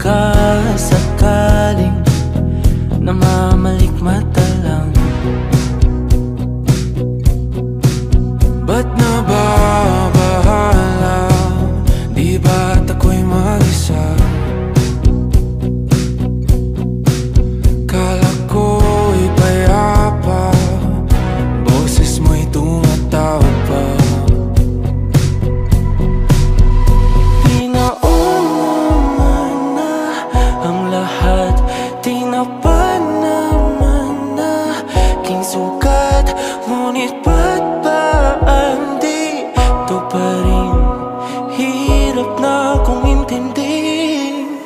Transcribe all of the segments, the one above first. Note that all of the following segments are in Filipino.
pagkasakaling namamalikmata lang. Ba't nababahala? Di ba't ako'y mag-isa? Kala ko'y payapa, boses mo'y tumatawag pa. Di naman na ang lahat, di na pa naman na king sukat. Ngunit ba't ba di to pa rin? Hirap na kong intindihin.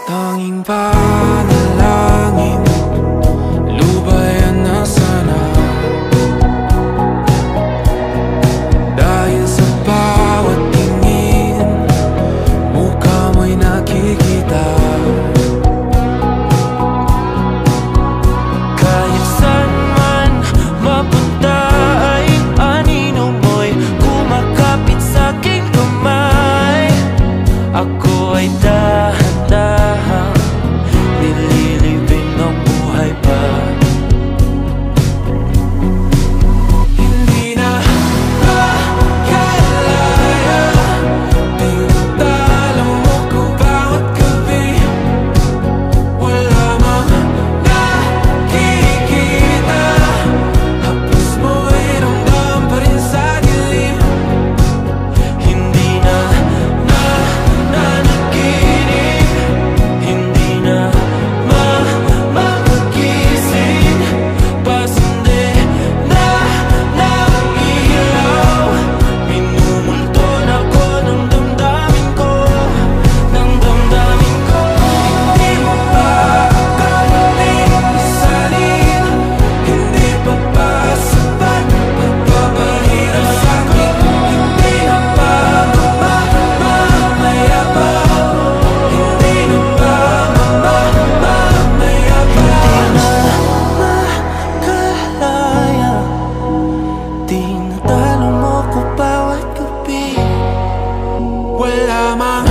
Tanging panalangin, lubayan na sana. Dahil sa bawat tingin, mukha mo'y nakikita. Kahit saan man mapunta ay anino mo'y kumakapit sa aking kamay. Ako ay dahan-dahang nililibing ng buhay pa. Hindi na makalaya, tinatalo mo ko bawat gabi. Wala mang nakikita, hapos mo'y ramdam pa rin sa dilim. Hindi na nanaginip, hindi na mapagising. Pasindi na ng ilaw, minumulton ako ng damdamin ko, ng damdamin ko. Hindi mo pa akalaing isalin, hindi pa ba sapat pagpapahirap sa'kin? Hindi na ba mamamayabang? Hindi na ba mamamayabang? Makalaya, tinatalo mo ko bawat gabi. Wala mang